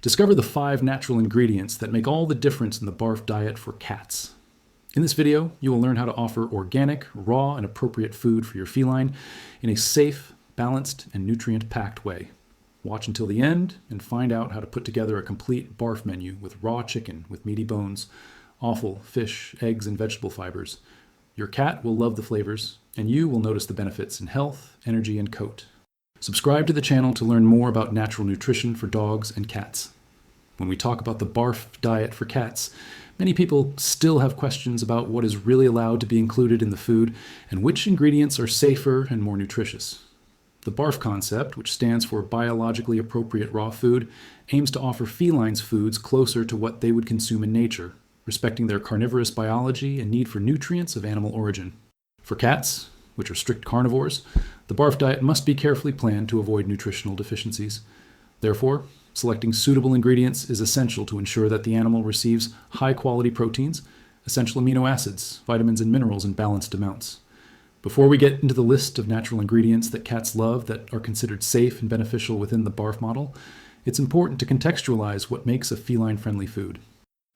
Discover the 5 natural ingredients that make all the difference in the BARF diet for cats. In this video, you will learn how to offer organic, raw, and appropriate food for your feline in a safe, balanced, and nutrient-packed way. Watch until the end and find out how to put together a complete BARF menu with raw chicken with meaty bones, offal, fish, eggs, and vegetable fibers. Your cat will love the flavors, and you will notice the benefits in health, energy, and coat. Subscribe to the channel to learn more about natural nutrition for dogs and cats. When we talk about the BARF diet for cats, many people still have questions about what is really allowed to be included in the food and which ingredients are safer and more nutritious. The BARF concept, which stands for biologically appropriate raw food, aims to offer felines foods closer to what they would consume in nature, respecting their carnivorous biology and need for nutrients of animal origin. For cats, which are strict carnivores, the BARF diet must be carefully planned to avoid nutritional deficiencies. Therefore, selecting suitable ingredients is essential to ensure that the animal receives high-quality proteins, essential amino acids, vitamins, and minerals in balanced amounts. Before we get into the list of natural ingredients that cats love that are considered safe and beneficial within the BARF model, it's important to contextualize what makes a feline-friendly food.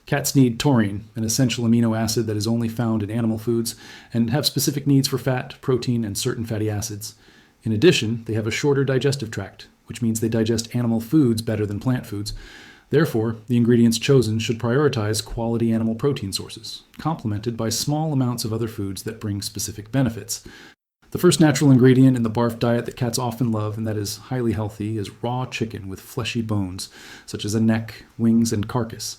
Cats need taurine, an essential amino acid that is only found in animal foods, and have specific needs for fat, protein, and certain fatty acids. In addition, they have a shorter digestive tract, which means they digest animal foods better than plant foods. Therefore, the ingredients chosen should prioritize quality animal protein sources, complemented by small amounts of other foods that bring specific benefits. The first natural ingredient in the BARF diet that cats often love and that is highly healthy is raw chicken with fleshy bones, such as a neck, wings, and carcass.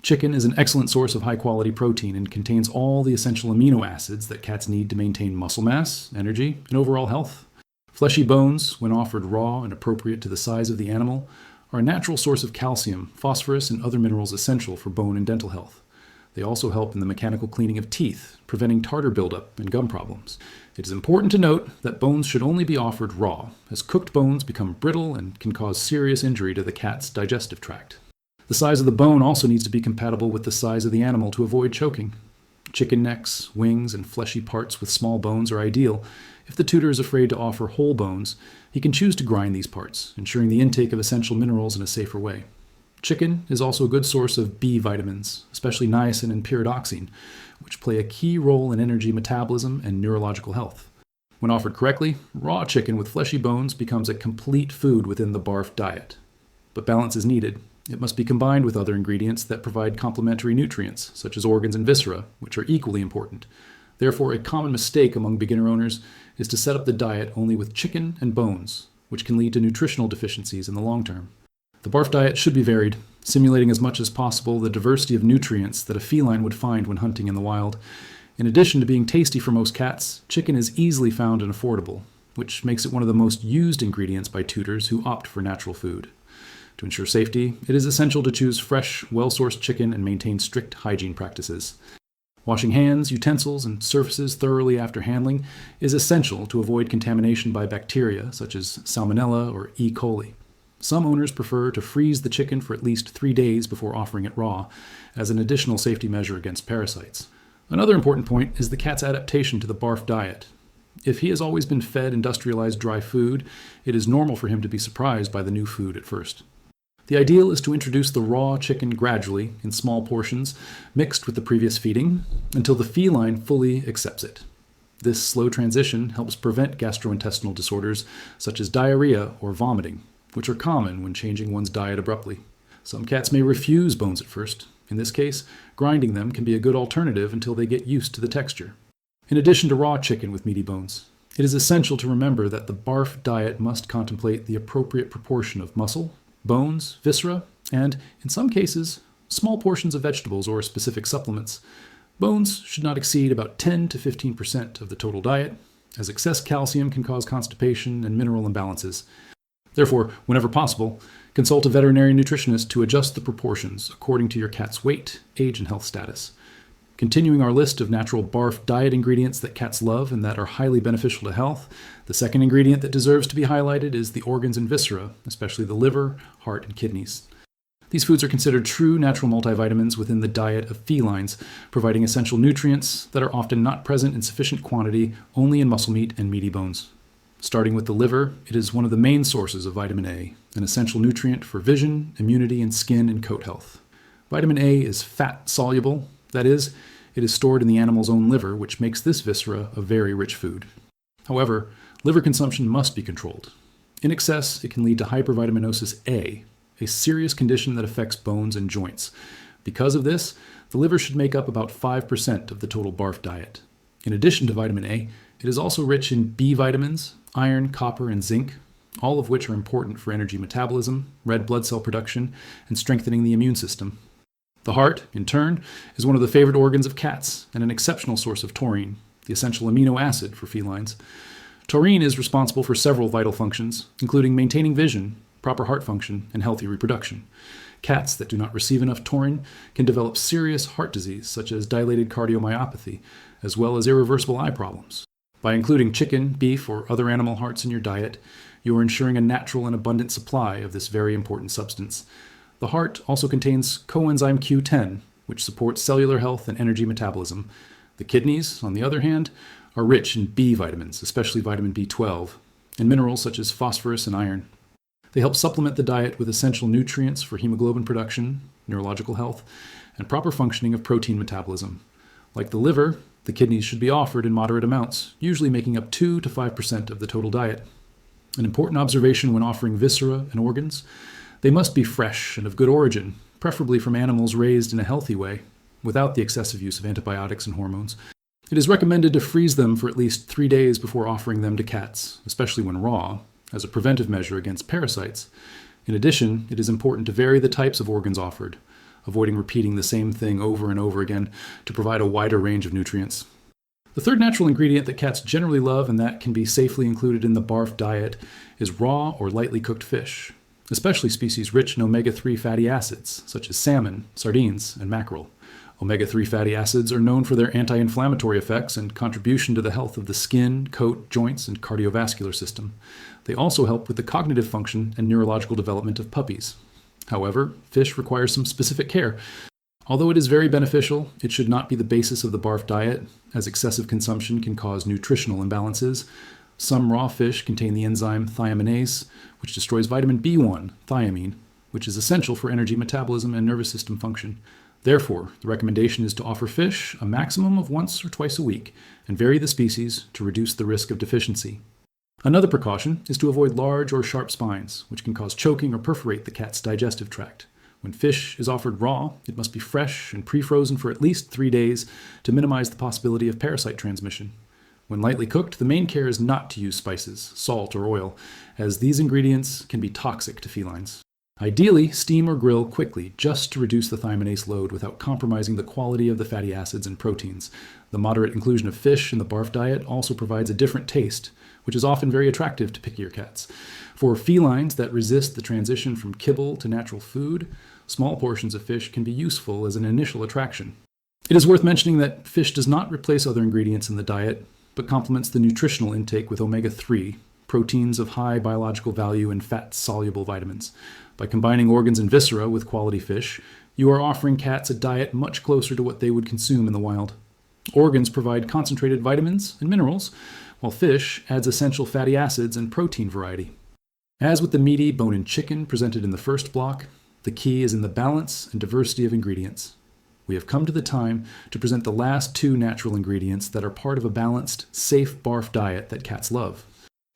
Chicken is an excellent source of high-quality protein and contains all the essential amino acids that cats need to maintain muscle mass, energy, and overall health. Fleshy bones, when offered raw and appropriate to the size of the animal, are a natural source of calcium, phosphorus, and other minerals essential for bone and dental health. They also help in the mechanical cleaning of teeth, preventing tartar buildup and gum problems. It is important to note that bones should only be offered raw, as cooked bones become brittle and can cause serious injury to the cat's digestive tract. The size of the bone also needs to be compatible with the size of the animal to avoid choking. Chicken necks, wings, and fleshy parts with small bones are ideal. If the tutor is afraid to offer whole bones, he can choose to grind these parts, ensuring the intake of essential minerals in a safer way. Chicken is also a good source of B vitamins, especially niacin and pyridoxine, which play a key role in energy metabolism and neurological health. When offered correctly, raw chicken with fleshy bones becomes a complete food within the BARF diet. But balance is needed. It must be combined with other ingredients that provide complementary nutrients, such as organs and viscera, which are equally important. Therefore, a common mistake among beginner owners is to set up the diet only with chicken and bones, which can lead to nutritional deficiencies in the long term. The BARF diet should be varied, simulating as much as possible the diversity of nutrients that a feline would find when hunting in the wild. In addition to being tasty for most cats, chicken is easily found and affordable, which makes it one of the most used ingredients by tutors who opt for natural food. To ensure safety, it is essential to choose fresh, well-sourced chicken and maintain strict hygiene practices. Washing hands, utensils, and surfaces thoroughly after handling is essential to avoid contamination by bacteria such as Salmonella or E. coli. Some owners prefer to freeze the chicken for at least 3 days before offering it raw, as an additional safety measure against parasites. Another important point is the cat's adaptation to the BARF diet. If he has always been fed industrialized dry food, it is normal for him to be surprised by the new food at first. The ideal is to introduce the raw chicken gradually, in small portions, mixed with the previous feeding, until the feline fully accepts it. This slow transition helps prevent gastrointestinal disorders such as diarrhea or vomiting, which are common when changing one's diet abruptly. Some cats may refuse bones at first. In this case, grinding them can be a good alternative until they get used to the texture. In addition to raw chicken with meaty bones, it is essential to remember that the BARF diet must contemplate the appropriate proportion of muscle, bones, viscera, and, in some cases, small portions of vegetables or specific supplements. Bones should not exceed about 10 to 15% of the total diet, as excess calcium can cause constipation and mineral imbalances. Therefore, whenever possible, consult a veterinary nutritionist to adjust the proportions according to your cat's weight, age, and health status. Continuing our list of natural BARF diet ingredients that cats love and that are highly beneficial to health, the second ingredient that deserves to be highlighted is the organs and viscera, especially the liver, heart, and kidneys. These foods are considered true natural multivitamins within the diet of felines, providing essential nutrients that are often not present in sufficient quantity only in muscle meat and meaty bones. Starting with the liver, it is one of the main sources of vitamin A, an essential nutrient for vision, immunity, and skin and coat health. Vitamin A is fat-soluble, that is, it is stored in the animal's own liver, which makes this viscera a very rich food. However, liver consumption must be controlled. In excess, it can lead to hypervitaminosis A, a serious condition that affects bones and joints. Because of this, the liver should make up about 5% of the total BARF diet. In addition to vitamin A, it is also rich in B vitamins, iron, copper, and zinc, all of which are important for energy metabolism, red blood cell production, and strengthening the immune system. The heart, in turn, is one of the favorite organs of cats and an exceptional source of taurine, the essential amino acid for felines. Taurine is responsible for several vital functions, including maintaining vision, proper heart function, and healthy reproduction. Cats that do not receive enough taurine can develop serious heart disease, such as dilated cardiomyopathy, as well as irreversible eye problems. By including chicken, beef, or other animal hearts in your diet, you are ensuring a natural and abundant supply of this very important substance. The heart also contains coenzyme Q10, which supports cellular health and energy metabolism. The kidneys, on the other hand, are rich in B vitamins, especially vitamin B12, and minerals such as phosphorus and iron. They help supplement the diet with essential nutrients for hemoglobin production, neurological health, and proper functioning of protein metabolism. Like the liver, the kidneys should be offered in moderate amounts, usually making up 2 to 5% of the total diet. An important observation when offering viscera and organs: they must be fresh and of good origin, preferably from animals raised in a healthy way, without the excessive use of antibiotics and hormones. It is recommended to freeze them for at least 3 days before offering them to cats, especially when raw, as a preventive measure against parasites. In addition, it is important to vary the types of organs offered, avoiding repeating the same thing over and over again to provide a wider range of nutrients. The third natural ingredient that cats generally love and that can be safely included in the BARF diet is raw or lightly cooked fish, especially species rich in omega-3 fatty acids, such as salmon, sardines, and mackerel. Omega-3 fatty acids are known for their anti-inflammatory effects and contribution to the health of the skin, coat, joints, and cardiovascular system. They also help with the cognitive function and neurological development of puppies. However, fish requires some specific care. Although it is very beneficial, it should not be the basis of the BARF diet, as excessive consumption can cause nutritional imbalances. Some raw fish contain the enzyme thiaminase, which destroys vitamin B1, thiamine, which is essential for energy metabolism and nervous system function. Therefore, the recommendation is to offer fish a maximum of once or twice a week and vary the species to reduce the risk of deficiency. Another precaution is to avoid large or sharp spines, which can cause choking or perforate the cat's digestive tract. When fish is offered raw, it must be fresh and pre-frozen for at least 3 days to minimize the possibility of parasite transmission. When lightly cooked, the main care is not to use spices, salt, or oil, as these ingredients can be toxic to felines. Ideally, steam or grill quickly just to reduce the thiaminase load without compromising the quality of the fatty acids and proteins. The moderate inclusion of fish in the BARF diet also provides a different taste, which is often very attractive to pickier cats. For felines that resist the transition from kibble to natural food, small portions of fish can be useful as an initial attraction. It is worth mentioning that fish does not replace other ingredients in the diet, but complements the nutritional intake with omega-3, proteins of high biological value and fat-soluble vitamins. By combining organs and viscera with quality fish, you are offering cats a diet much closer to what they would consume in the wild. Organs provide concentrated vitamins and minerals, while fish adds essential fatty acids and protein variety. As with the meaty bone-in chicken presented in the first block, the key is in the balance and diversity of ingredients. We have come to the time to present the last 2 natural ingredients that are part of a balanced, safe BARF diet that cats love.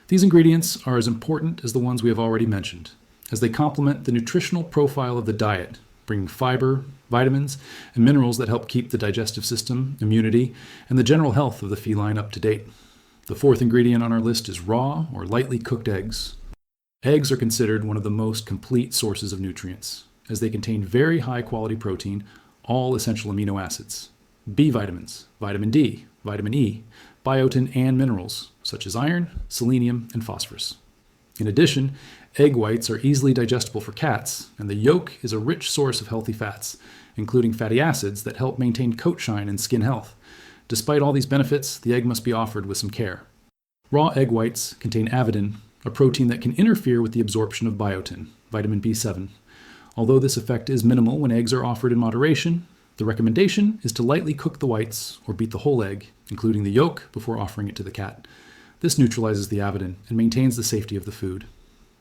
These ingredients are as important as the ones we have already mentioned, as they complement the nutritional profile of the diet, bringing fiber, vitamins, and minerals that help keep the digestive system, immunity, and the general health of the feline up to date. The 4th ingredient on our list is raw or lightly cooked eggs. Eggs are considered one of the most complete sources of nutrients, as they contain very high-quality protein, all essential amino acids, B vitamins, vitamin D, vitamin E, biotin, and minerals, such as iron, selenium, and phosphorus. In addition, egg whites are easily digestible for cats, and the yolk is a rich source of healthy fats, including fatty acids that help maintain coat shine and skin health. Despite all these benefits, the egg must be offered with some care. Raw egg whites contain avidin, a protein that can interfere with the absorption of biotin, vitamin B7. Although this effect is minimal when eggs are offered in moderation, the recommendation is to lightly cook the whites or beat the whole egg, including the yolk, before offering it to the cat. This neutralizes the avidin and maintains the safety of the food.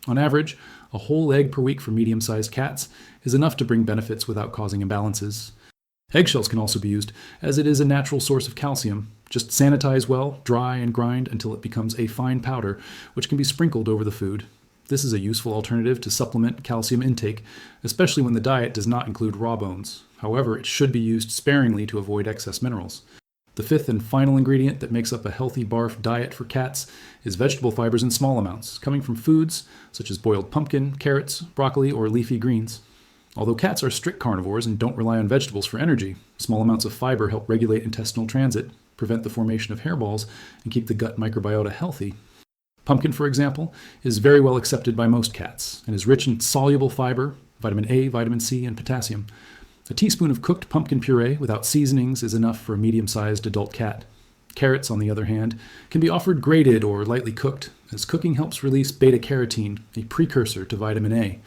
On average, a whole egg per week for medium-sized cats is enough to bring benefits without causing imbalances. Eggshells can also be used, as it is a natural source of calcium. Just sanitize well, dry, and grind until it becomes a fine powder, which can be sprinkled over the food. This is a useful alternative to supplement calcium intake, especially when the diet does not include raw bones. However, it should be used sparingly to avoid excess minerals. The fifth and final ingredient that makes up a healthy BARF diet for cats is vegetable fibers in small amounts, coming from foods such as boiled pumpkin, carrots, broccoli, or leafy greens. Although cats are strict carnivores and don't rely on vegetables for energy, small amounts of fiber help regulate intestinal transit, prevent the formation of hairballs, and keep the gut microbiota healthy. Pumpkin, for example, is very well accepted by most cats and is rich in soluble fiber, vitamin A, vitamin C, and potassium. A teaspoon of cooked pumpkin puree without seasonings is enough for a medium-sized adult cat. Carrots, on the other hand, can be offered grated or lightly cooked, as cooking helps release beta-carotene, a precursor to vitamin A.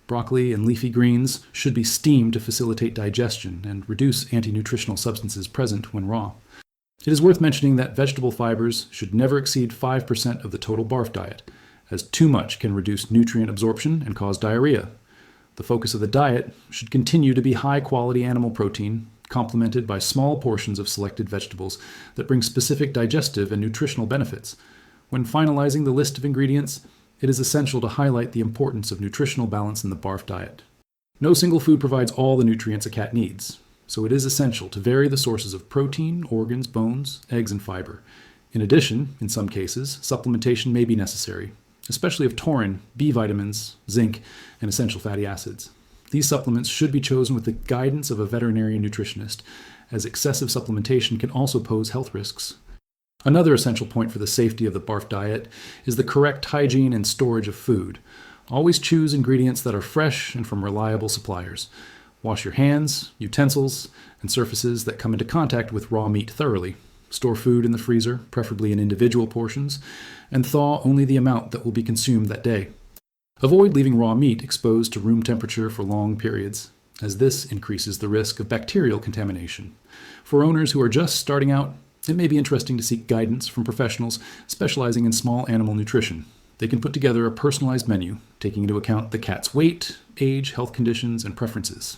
Broccoli and leafy greens should be steamed to facilitate digestion and reduce anti-nutritional substances present when raw. It is worth mentioning that vegetable fibers should never exceed 5% of the total BARF diet, as too much can reduce nutrient absorption and cause diarrhea. The focus of the diet should continue to be high-quality animal protein, complemented by small portions of selected vegetables that bring specific digestive and nutritional benefits. When finalizing the list of ingredients, it is essential to highlight the importance of nutritional balance in the BARF diet. No single food provides all the nutrients a cat needs, so it is essential to vary the sources of protein, organs, bones, eggs, and fiber. In addition, in some cases, supplementation may be necessary, especially of taurine, B vitamins, zinc, and essential fatty acids. These supplements should be chosen with the guidance of a veterinarian nutritionist, as excessive supplementation can also pose health risks. Another essential point for the safety of the BARF diet is the correct hygiene and storage of food. Always choose ingredients that are fresh and from reliable suppliers. Wash your hands, utensils, and surfaces that come into contact with raw meat thoroughly. Store food in the freezer, preferably in individual portions, and thaw only the amount that will be consumed that day. Avoid leaving raw meat exposed to room temperature for long periods, as this increases the risk of bacterial contamination. For owners who are just starting out, it may be interesting to seek guidance from professionals specializing in small animal nutrition. They can put together a personalized menu, taking into account the cat's weight, age, health conditions, and preferences.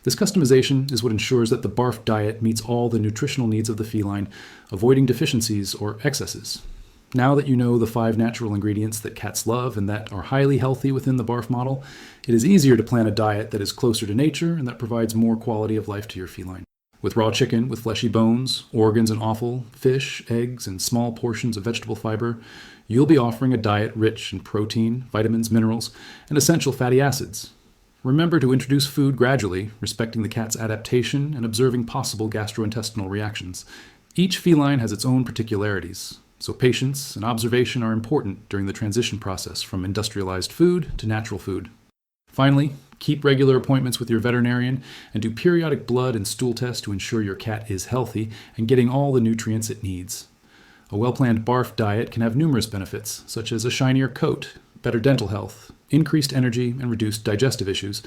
This customization is what ensures that the BARF diet meets all the nutritional needs of the feline, avoiding deficiencies or excesses. Now that you know the 5 natural ingredients that cats love and that are highly healthy within the BARF model, it is easier to plan a diet that is closer to nature and that provides more quality of life to your feline. With raw chicken with fleshy bones, organs and offal, fish, eggs, and small portions of vegetable fiber, you'll be offering a diet rich in protein, vitamins, minerals, and essential fatty acids. Remember to introduce food gradually, respecting the cat's adaptation and observing possible gastrointestinal reactions. Each feline has its own particularities, so patience and observation are important during the transition process from industrialized food to natural food. Finally, keep regular appointments with your veterinarian and do periodic blood and stool tests to ensure your cat is healthy and getting all the nutrients it needs. A well-planned BARF diet can have numerous benefits, such as a shinier coat, better dental health, increased energy, and reduced digestive issues.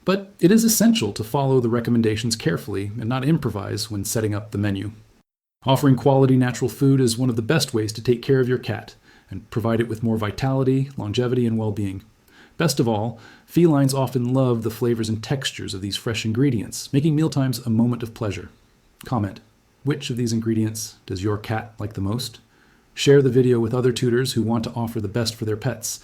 But it is essential to follow the recommendations carefully and not improvise when setting up the menu. Offering quality natural food is one of the best ways to take care of your cat and provide it with more vitality, longevity, and well-being. Best of all, felines often love the flavors and textures of these fresh ingredients, making mealtimes a moment of pleasure. Comment: which of these ingredients does your cat like the most? Share the video with other tutors who want to offer the best for their pets.